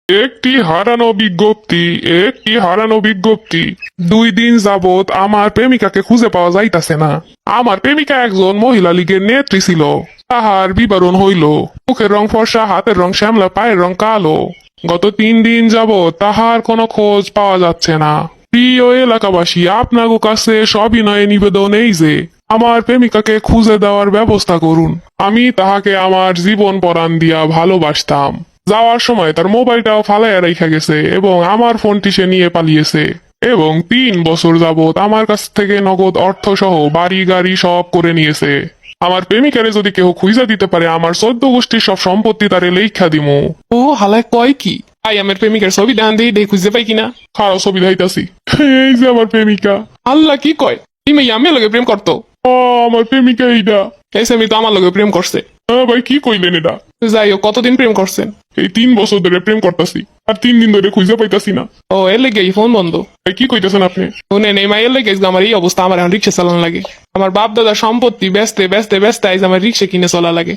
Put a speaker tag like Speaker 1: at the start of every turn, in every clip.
Speaker 1: একটি হারানো বিজ্ঞপ্তি। একটি হারানো বিজ্ঞপ্তি। 2 দিন যাবত আমার প্রেমিকাকে খুঁজে পাওয়া যাইতাছে না। আমার প্রেমিকা একজন মহিলা লীগের নেত্রী ছিল। তাহার বিবরণ হইল, মুখের রং ফর্সা, হাতের রং শ্যামলা, পায়ের রং কালো। গত 3 দিন যাবত তাহার কোনো খোঁজ পাওয়া যাচ্ছে না। প্রিয় এলাকাবাসী, আপনার কাছে সবিনয়ে নিবেদন এই যে আমার প্রেমিকাকে খুঁজে দেওয়ার ব্যবস্থা করুন। আমি তাহাকে আমার জীবন পরাণ দিয়া ভালোবাসতাম। যাওয়ার সময় তার মোবাইলটাও ফালাইয়া রেখা গেছে এবং আমার ফোনটি সে নিয়ে পালিয়েছে এবং 3 বছর যাবত আমার কাছ থেকে নগদ অর্থ সহ বাড়ি গাড়ি সব করে নিয়েছে। আমার প্রেমিকারে যদি কেউ খুঁজা দিতে পারে, আমার 14 গোষ্ঠীর সব সম্পত্তি তারে লেখা দিমু।
Speaker 2: ও হালায় কয় কি? আই আমার প্রেমিকার ছবি ডান দিয়ে খুঁজে পাই কিনা।
Speaker 1: খারাপ ছবি দেখাইতাছি। এই যে আমার প্রেমিকা।
Speaker 2: আল্লাহ কি কয়? তুমি আমি লগে প্রেম করতো?
Speaker 1: আমার প্রেমিকা এইটা।
Speaker 2: এই সেমি তো আমার লগে প্রেম করছে।
Speaker 1: ভাই কি কইলেন এটা?
Speaker 2: যাই হোক, কতদিন প্রেম করছেন?
Speaker 1: এই 3 বছর ধরে প্রেম করতেছি, আর 3 দিন ধরে খুঁজে পাইতাছি না।
Speaker 2: ও এর লেগে ফোন বন্ধ।
Speaker 1: ভাই কি কইতেছেন আপনি?
Speaker 2: শুনে নেই মাইয়ের লেগে আমার এই অবস্থা। আমার এখন রিক্সা চালানো লাগে। আমার বাপ দাদার সম্পত্তি বেচতে বেচতে বেচতে আইজ আমার রিক্সা কিনে চলা লাগে।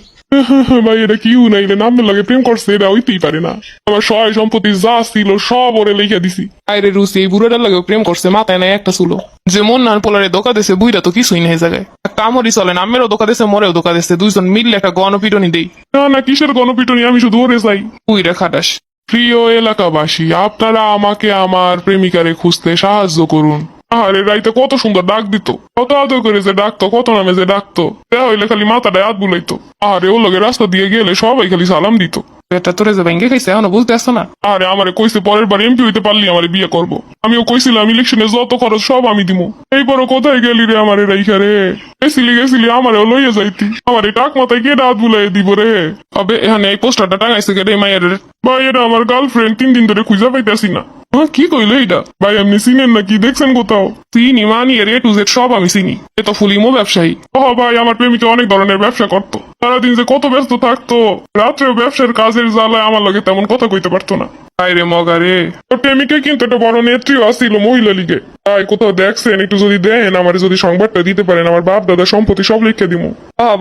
Speaker 1: ভাই এটা কি উনাইলেন? আপনার লাগে প্রেম করছে, এটা হইতেই পারে না। আমার সহায় সম্পত্তি যা ছিল সব ওরে লিখে দিছি।
Speaker 2: আইরে রুচি, এই বুড়োটার লাগে প্রেম করছে, মাথায় নাই একটা চুলো। যে মন নান পোলারে ধোকা দিছে, বুইরা তো কিছুই নেই জায়গায়। একটা আমরই চলে না, আমেরও ধোকা দিছে, মরেও ধোকা দিছে। দুইজন মিললে একটা গণপিটনি দেই।
Speaker 1: না না, কিসের গণপিটনি? আমি শুধু ওরে চাই।
Speaker 2: বুইরা খাটাস।
Speaker 1: প্রিয় এলাকাবাসী, আপনারা আমাকে আমার প্রেমিকারে খুঁজতে সাহায্য করুন। আরে রাইতে কত সুন্দর ডাক দিত, কত আদর করে যে ডাকতো, কত নামে যে ডাকতো। দেয়া হইলে খালি মাথাটায় হাত বুলাইতো। আরে ও লগে রাস্তা দিয়ে গেলে সবাই খালি সালাম দিত।
Speaker 2: এটা তোরে যে ভেঙ্গে খাইছে, এখনো বলতে আসছো না?
Speaker 1: আরে আমারে কইছে পরের বার এমপি হইতে পারলি আমারে বিয়ে করব। আমিও কইছিলাম ইলেকশনে যত খরচ সব আমি দিমু। এই বড় কোথায় গেলি রে আমারে রাইখা রে? গেছিলি আমারে লইয়া যাইতি। আমারে টাক মাথায় কে হাত বুলাই দিব রে?
Speaker 2: তবে এখানে এই পোস্টারটা টাঙাইছে কে রে মায়ের?
Speaker 1: ভাই এটা আমার গার্লফ্রেন্ড, 3 দিন ধরে খুঁজা পাইতাছি না।
Speaker 2: হ্যাঁ কি কইলো এইটা?
Speaker 1: ভাই আপনি চিনেন নাকি? দেখছেন কোথাও?
Speaker 2: চিনি মানি এর A to Z সব আমি চিনি। এ তো ফুলিমো ব্যবসায়ী।
Speaker 1: ও ভাই, আমার প্রেমিকা অনেক ধরনের ব্যবসা করতো। সারাদিন যে কত ব্যস্ত থাকতো, রাত্রেও ব্যবসার কাজের জ্বালায় আমার লগে তেমন কথা কইতে পারতো না।
Speaker 2: আরে মগা রে।
Speaker 1: তোর প্রেমিকা কিন্তু একটা বড় নেত্রীও আসছিল মহিলা লীগে। তাই কোথাও দেখছেন? একটু যদি দেন, আমার যদি সংবাদটা দিতে পারেন, আমার বাপ দাদা সম্পত্তি সব লিখে দিমু।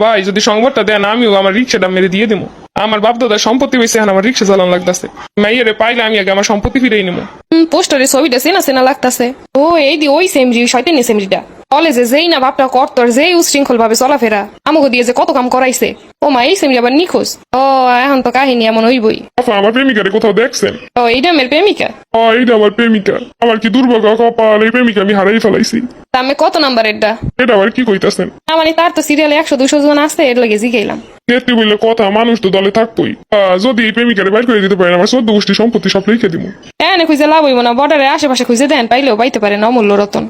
Speaker 2: ভাই যদি সংবাদটা দেন, আমিও আমার রিক্সাটা মেরে দিয়ে দেবো। আমার বাপ দাদার সম্পত্তি বেশি, এখন আমার রিক্সা চালানো লাগতেছে। মাইয়ারে পাইলে আমি আগে আমার সম্পত্তি ফিরেই নেবো।
Speaker 3: পোস্টারে ছবিটা চেনা চেনা লাগতাছে। ও এই দি ওই সেমরি, শয়তানি সেমরিটা। কলেজে যেই না বাপটা করতর, যেই উশৃঙ্খল ভাবে চলাফেরা, আমাকে দিয়ে যে কত কাম করাইছে। ও মা, এই সেমরি আবার নিখোঁজ। ও এখন তো কাহিনী এমন হইবই।
Speaker 1: আচ্ছা, আমার প্রেমিকারে কোথাও দেখছেন?
Speaker 3: ও এইটা আমার প্রেমিকা।
Speaker 1: এইটা আমার প্রেমিকা। আমার কি দুর্ভাগ্য কপাল, এই প্রেমিকা আমি হারাই ফেলাইছি।
Speaker 3: তা আমি কত নাম্বারের ডা?
Speaker 1: এটা আবার কি কইতাছেন?
Speaker 3: না মানে তার তো সিরিয়ালে 100-200 জন আছে, এর লাগে জিগাইলাম।
Speaker 1: নেত্রী বললে কথা, মানুষ তো দলে থাকবোই। যদি এই প্রেমিকারে বাইর করে দিতে পারেন, আমার 14 গোষ্ঠী সম্পত্তি সব লিখে দিব।
Speaker 3: হ্যাঁ খুঁজে লাভ হইব না, বর্ডারের আশেপাশে খুঁজে দেন, পাইলেও পাইতে পারেন অমূল্য রতন।